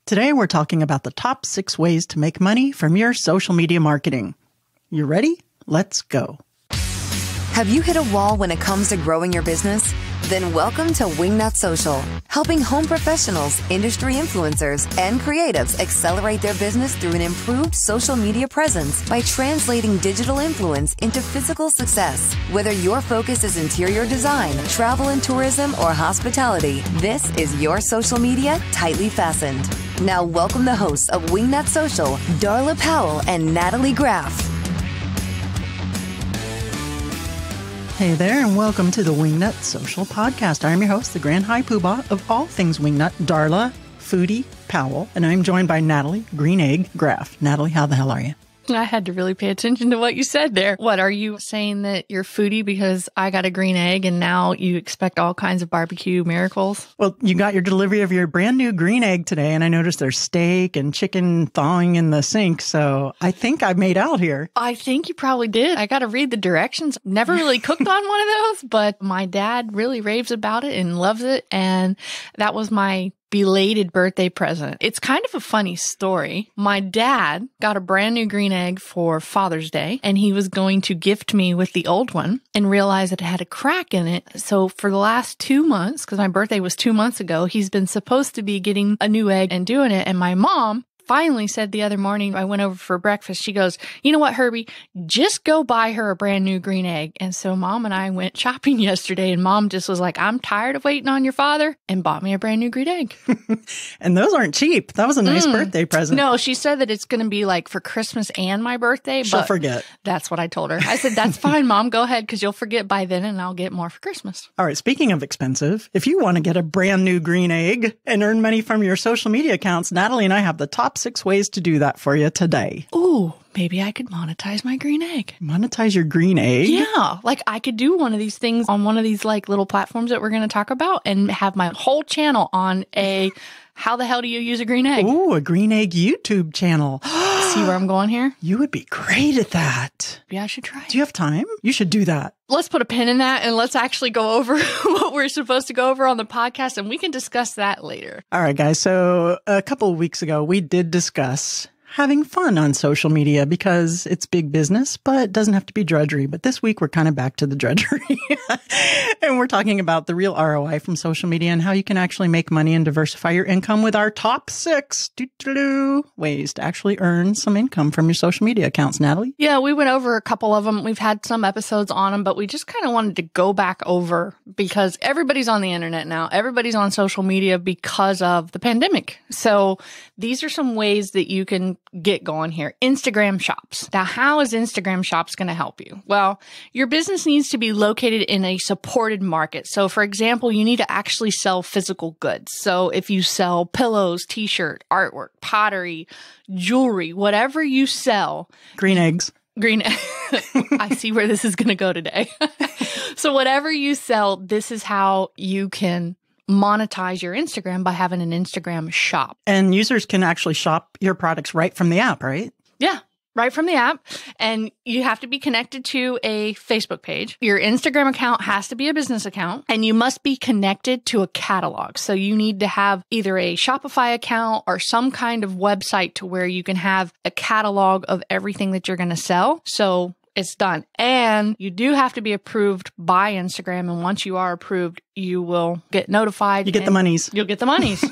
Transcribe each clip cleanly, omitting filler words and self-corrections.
Today, we're talking about the top 6 ways to make money from your social media marketing. You ready? Let's go. Have you hit a wall when it comes to growing your business? Then welcome to Wingnut Social, helping home professionals, industry influencers, and creatives accelerate their business through an improved social media presence by translating digital influence into physical success. Whether your focus is interior design, travel and tourism, or hospitality, this is your social media tightly fastened. Now welcome the hosts of Wingnut Social, Darla Powell and Natalie Graff. Hey there, and welcome to the Wingnut Social Podcast. I'm your host, the Grand High Poobah of all things Wingnut, Darla Foodie Powell, and I'm joined by Natalie Green Egg Graff. Natalie, how the hell are you? I had to really pay attention to what you said there. What, are you saying that you're foodie because I got a green egg and now you expect all kinds of barbecue miracles? Well, you got your delivery of your brand new green egg today, and I noticed there's steak and chicken thawing in the sink, so I think I made out here. I think you probably did. I got to read the directions. Never really cooked on one of those, but my dad really raves about it and loves it, and that was my belated birthday present. It's kind of a funny story. My dad got a brand new green egg for Father's Day, and he was going to gift me with the old one and realized that it had a crack in it. So for the last 2 months, because my birthday was 2 months ago, he's been supposed to be getting a new egg and doing it. And my mom finally said the other morning, I went over for breakfast, she goes, you know what, Herbie, just go buy her a brand new green egg. And so Mom and I went shopping yesterday, and Mom just was like, I'm tired of waiting on your father, and bought me a brand new green egg. And those aren't cheap. That was a nice birthday present. No, she said that it's going to be like for Christmas and my birthday. She'll but forget. That's what I told her. I said, that's fine, Mom, go ahead, because you'll forget by then and I'll get more for Christmas. All right, speaking of expensive, if you want to get a brand new green egg and earn money from your social media accounts, Natalie and I have the top 6 ways to do that for you today. Ooh, maybe I could monetize my green egg. Monetize your green egg? Yeah, like I could do one of these things on one of these like little platforms that we're going to talk about and have my whole channel on a how the hell do you use a green egg? Ooh, a green egg YouTube channel. See where I'm going here? You would be great at that. Maybe I should try. Do you have time? You should do that. Let's put a pin in that and let's actually go over what we're supposed to go over on the podcast, and we can discuss that later. All right, guys. So a couple of weeks ago, we did discuss having fun on social media because it's big business, but it doesn't have to be drudgery. But this week, we're kind of back to the drudgery. And we're talking about the real ROI from social media and how you can actually make money and diversify your income with our top 6 ways to actually earn some income from your social media accounts. Natalie? Yeah, we went over a couple of them. We've had some episodes on them, but we just kind of wanted to go back over because everybody's on the internet now. Everybody's on social media because of the pandemic. So these are some ways that you can get going here. Instagram shops. Now, how is Instagram shops going to help you? Well, your business needs to be located in a supported market. So for example, you need to actually sell physical goods. So if you sell pillows, t-shirt, artwork, pottery, jewelry, whatever you sell. Green eggs. I see where this is going to go today. So whatever you sell, this is how you can monetize your Instagram by having an Instagram shop. And users can actually shop your products right from the app, right? Yeah, right from the app. And you have to be connected to a Facebook page. Your Instagram account has to be a business account, and you must be connected to a catalog. So you need to have either a Shopify account or some kind of website to where you can have a catalog of everything that you're going to sell. So it's done. And you do have to be approved by Instagram. And once you are approved, you will get notified. You get the monies. You'll get the monies.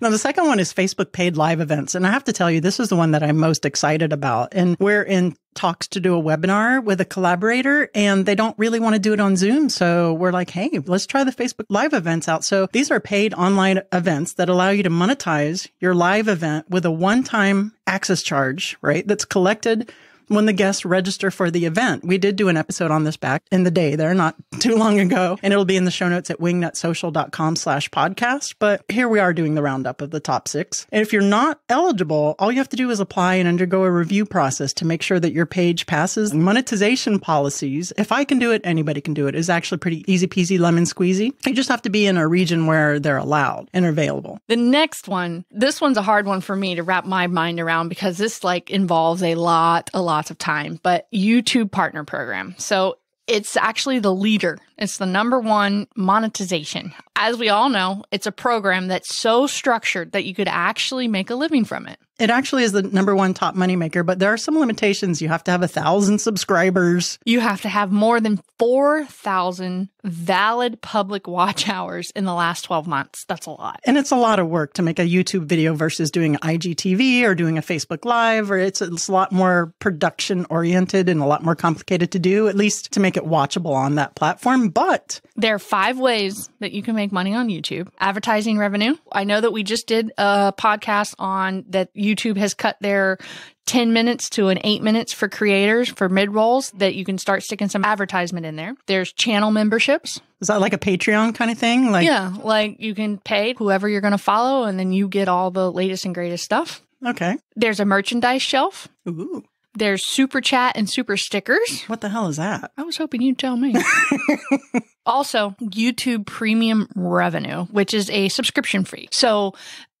Now, the second one is Facebook paid live events. And I have to tell you, this is the one that I'm most excited about. And we're in talks to do a webinar with a collaborator, and they don't really want to do it on Zoom. So we're like, hey, let's try the Facebook live events out. So these are paid online events that allow you to monetize your live event with a one-time access charge, right? That's collected when the guests register for the event. We did do an episode on this back in the day there, not too long ago, and it'll be in the show notes at wingnutsocial.com/podcast. But here we are doing the roundup of the top 6. And if you're not eligible, all you have to do is apply and undergo a review process to make sure that your page passes monetization policies. If I can do it, anybody can do it. It's actually pretty easy peasy lemon squeezy. You just have to be in a region where they're allowed and available. The next one, this one's a hard one for me to wrap my mind around because this involves a lot of time, but YouTube Partner Program. So it's actually the leader It's the number one monetization. As we all know, it's a program that's so structured that you could actually make a living from it. It actually is the number one top moneymaker, but there are some limitations. You have to have 1,000 subscribers. You have to have more than 4,000 valid public watch hours in the last 12 months. That's a lot. And it's a lot of work to make a YouTube video versus doing IGTV or doing a Facebook Live, or it's a lot more production oriented and a lot more complicated to do, at least to make it watchable on that platform. But there are 5 ways that you can make money on YouTube. Advertising revenue. I know that we just did a podcast on that YouTube has cut their 10 minutes to an 8 minutes for creators for mid-rolls that you can start sticking some advertisement in there. There's channel memberships. Is that like a Patreon kind of thing? Yeah, like you can pay whoever you're going to follow and then you get all the latest and greatest stuff. Okay. There's a merchandise shelf. Ooh. There's super chat and super stickers. What the hell is that? I was hoping you'd tell me. Also, YouTube Premium Revenue, which is a subscription fee. So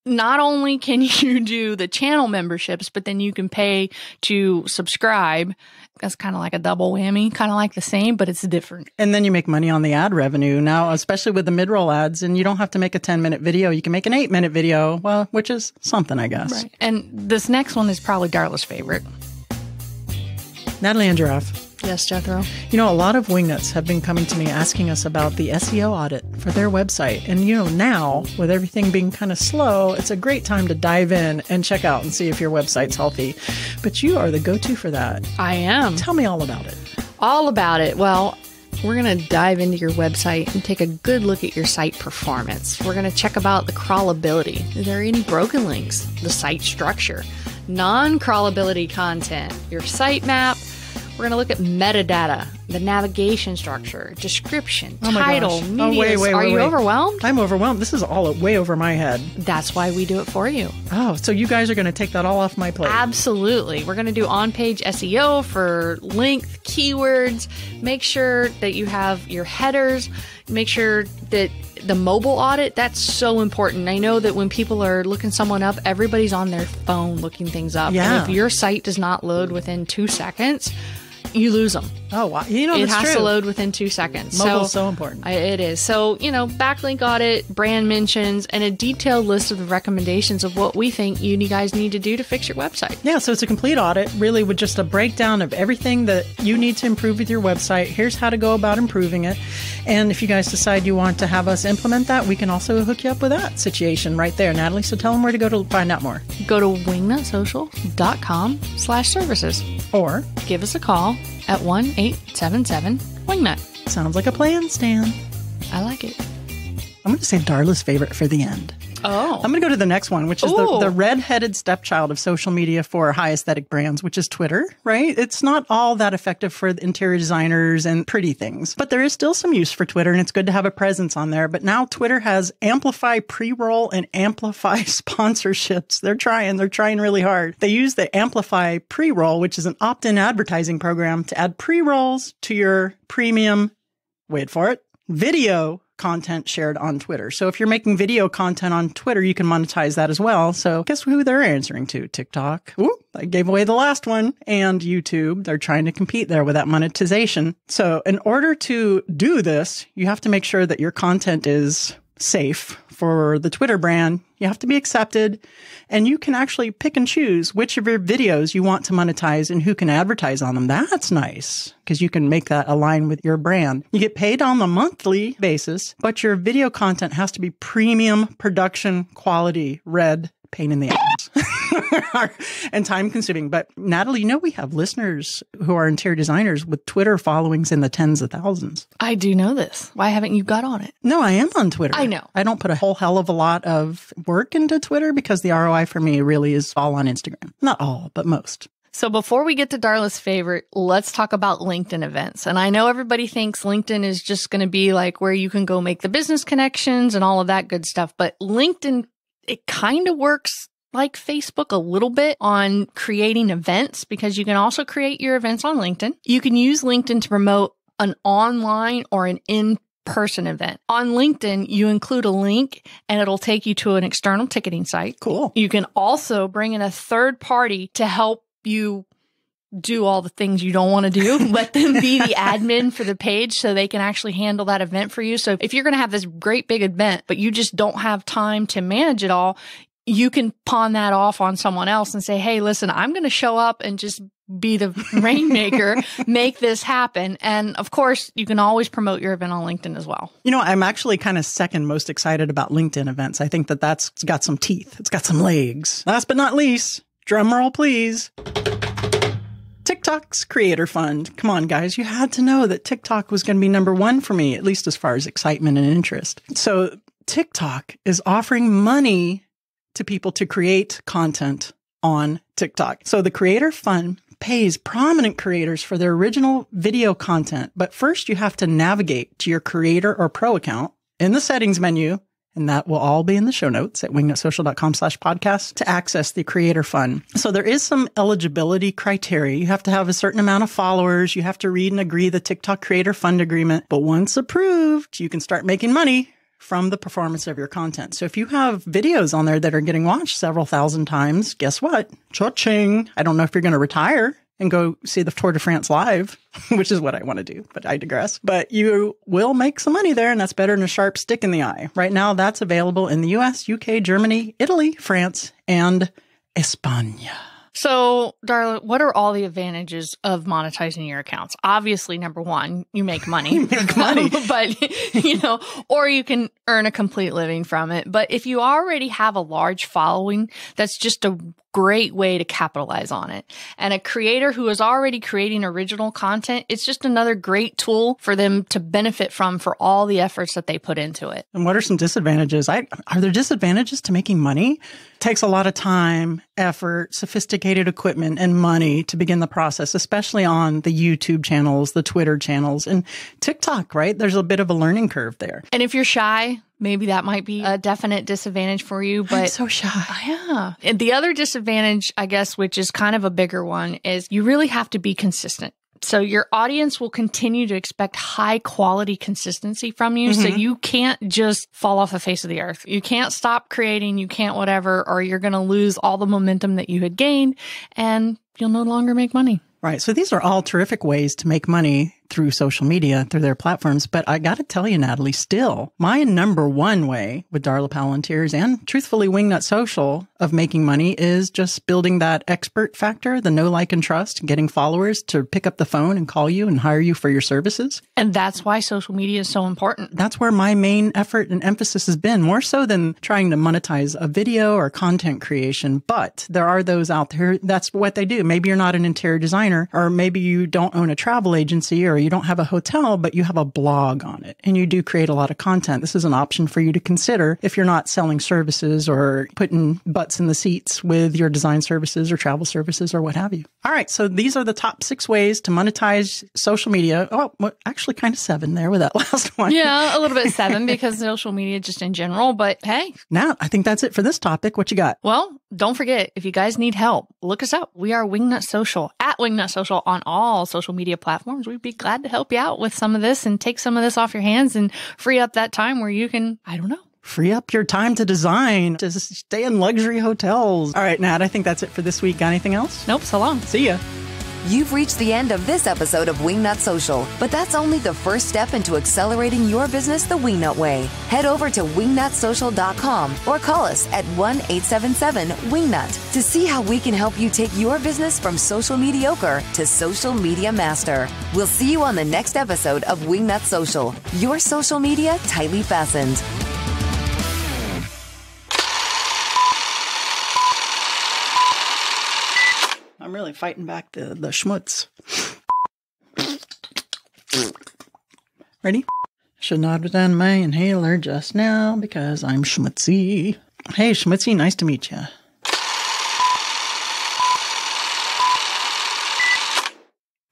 not only can you do the channel memberships, but then you can pay to subscribe. That's kind of like a double whammy, kind of like the same, but it's different. And then you make money on the ad revenue now, especially with the mid-roll ads. And you don't have to make a 10-minute video. You can make an 8-minute video, well, which is something, I guess. Right. And this next one is probably Darla's favorite. Natalie and Giraffe. Yes, Jethro. You know, a lot of wingnuts have been coming to me asking us about the SEO audit for their website. And, you know, now with everything being kind of slow, it's a great time to dive in and check out and see if your website's healthy. But you are the go-to for that. I am. Tell me all about it. All about it. Well, we're going to dive into your website and take a good look at your site performance. We're going to check about the crawlability. Are there any broken links? The site structure, non-crawlability content, your sitemap. We're going to look at metadata, the navigation structure, description, title, media. Are you overwhelmed? I'm overwhelmed. This is all way over my head. That's why we do it for you. Oh, so you guys are going to take that all off my plate. Absolutely. We're going to do on-page SEO for length, keywords. Make sure that you have your headers. Make sure that the mobile audit, that's so important. I know that when people are looking someone up, everybody's on their phone looking things up. Yeah. And if your site does not load within 2 seconds, you lose them. Oh, wow. You know, it that's has true. to load within 2 seconds. Mobile's so important. It is. So, you know, backlink audit, brand mentions, and a detailed list of the recommendations of what we think you guys need to do to fix your website. Yeah, so it's a complete audit, really, with just a breakdown of everything that you need to improve with your website. Here's how to go about improving it. And if you guys decide you want to have us implement that, we can also hook you up with that situation right there, Natalie. So tell them where to go to find out more. Go to wingnutsocial.com/services. Or give us a call at 1-877-WINGNUT. Sounds like a plan, Stan. I like it. I'm going to save Darla's favorite for the end. Oh. I'm going to go to the next one, which is the red-headed stepchild of social media for high aesthetic brands, which is Twitter, right? It's not all that effective for interior designers and pretty things, but there is still some use for Twitter, and it's good to have a presence on there. But now Twitter has Amplify pre-roll and Amplify sponsorships. They're trying really hard. They use the Amplify pre-roll, which is an opt-in advertising program, to add pre-rolls to your premium, wait for it, video content shared on Twitter. So if you're making video content on Twitter, you can monetize that as well. So guess who they're answering to? TikTok. Ooh, I gave away the last one. And YouTube. They're trying to compete there with that monetization. So in order to do this, you have to make sure that your content is safe for the Twitter brand. You have to be accepted, and you can actually pick and choose which of your videos you want to monetize and who can advertise on them. That's nice because you can make that align with your brand. You get paid on a monthly basis, but your video content has to be premium production quality, red, pain in the ass. And time consuming. But Natalie, you know, we have listeners who are interior designers with Twitter followings in the tens of thousands. I do know this. Why haven't you got on it? No, I am on Twitter. I know. I don't put a whole hell of a lot of work into Twitter because the ROI for me really is all on Instagram. Not all, but most. So before we get to Darla's favorite, let's talk about LinkedIn events. And I know everybody thinks LinkedIn is just going to be like where you can go make the business connections and all of that good stuff. But LinkedIn, it kind of works like Facebook a little bit on creating events, because you can also create your events on LinkedIn. You can use LinkedIn to promote an online or an in-person event. On LinkedIn, you include a link and it'll take you to an external ticketing site. Cool. You can also bring in a third party to help you do all the things you don't want to do. Let them be the admin for the page so they can actually handle that event for you. So if you're going to have this great big event, but you just don't have time to manage it all, you can pawn that off on someone else and say, hey, listen, I'm going to show up and just be the rainmaker, make this happen. And of course, you can always promote your event on LinkedIn as well. You know, I'm actually kind of second most excited about LinkedIn events. I think that that's got some teeth. It's got some legs. Last but not least, drum roll, please. TikTok's Creator Fund. Come on, guys. You had to know that TikTok was going to be number one for me, at least as far as excitement and interest. So TikTok is offering money to people to create content on TikTok. So the Creator Fund pays prominent creators for their original video content. But first you have to navigate to your creator or pro account in the settings menu, and that will all be in the show notes at wingnutsocial.com/podcast to access the Creator Fund. So there is some eligibility criteria. You have to have a certain amount of followers. You have to read and agree the TikTok Creator Fund agreement. But once approved, you can start making money from the performance of your content. So if you have videos on there that are getting watched several thousand times, guess what? Cha-ching. I don't know if you're going to retire and go see the Tour de France live, which is what I want to do, but I digress. But you will make some money there, and that's better than a sharp stick in the eye. Right now, that's available in the US, UK, Germany, Italy, France, and España. So, Darla, what are all the advantages of monetizing your accounts? Obviously, number one, you make money. But, you know, or you can earn a complete living from it. But if you already have a large following, that's just a great way to capitalize on it. And a creator who is already creating original content, it's just another great tool for them to benefit from for all the efforts that they put into it. And what are some disadvantages? Are there disadvantages to making money? It takes a lot of time, effort, sophisticated equipment, and money to begin the process, especially on the YouTube channels, the Twitter channels, and TikTok, right? There's a bit of a learning curve there. And if you're shy, maybe that might be a definite disadvantage for you. But I'm so shy. Yeah. And the other disadvantage, I guess, which is kind of a bigger one, is you really have to be consistent. So your audience will continue to expect high quality consistency from you. Mm-hmm. So you can't just fall off the face of the earth. You can't stop creating. You can't whatever, or you're going to lose all the momentum that you had gained and you'll no longer make money. Right. So these are all terrific ways to make money through social media, through their platforms. But I got to tell you, Natalie, still, my number one way with Darla Palantiers and truthfully Wingnut Social of making money is just building that expert factor, the know, like, and trust, getting followers to pick up the phone and call you and hire you for your services. And that's why social media is so important. That's where my main effort and emphasis has been, more so than trying to monetize a video or content creation. But there are those out there, that's what they do. Maybe you're not an interior designer, or maybe you don't own a travel agency, or you don't have a hotel, but you have a blog on it and you do create a lot of content. This is an option for you to consider if you're not selling services or putting butts in the seats with your design services or travel services or what have you. All right. So these are the top 6 ways to monetize social media. Oh, well, actually kind of 7 there with that last one. Yeah, a little bit 7 because social media just in general. But hey. Now, I think that's it for this topic. What you got? Well, don't forget, if you guys need help, look us up. We are Wingnut Social, at Wingnut Social on all social media platforms. We'd be glad to help you out with some of this and take some of this off your hands and free up that time where you can, I don't know. Free up your time to design, to stay in luxury hotels. All right, Nat, I think that's it for this week. Got anything else? Nope, so long. See ya. You've reached the end of this episode of Wingnut Social, but that's only the first step into accelerating your business the Wingnut way. Head over to wingnutsocial.com or call us at 1-877-WINGNUT to see how we can help you take your business from social mediocre to social media master. We'll see you on the next episode of Wingnut Social, your social media tightly fastened. I'm really fighting back the schmutz. Ready? Should not have done my inhaler just now because I'm schmutzy. Hey, schmutzy, nice to meet you.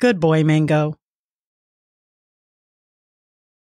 Good boy, Mango.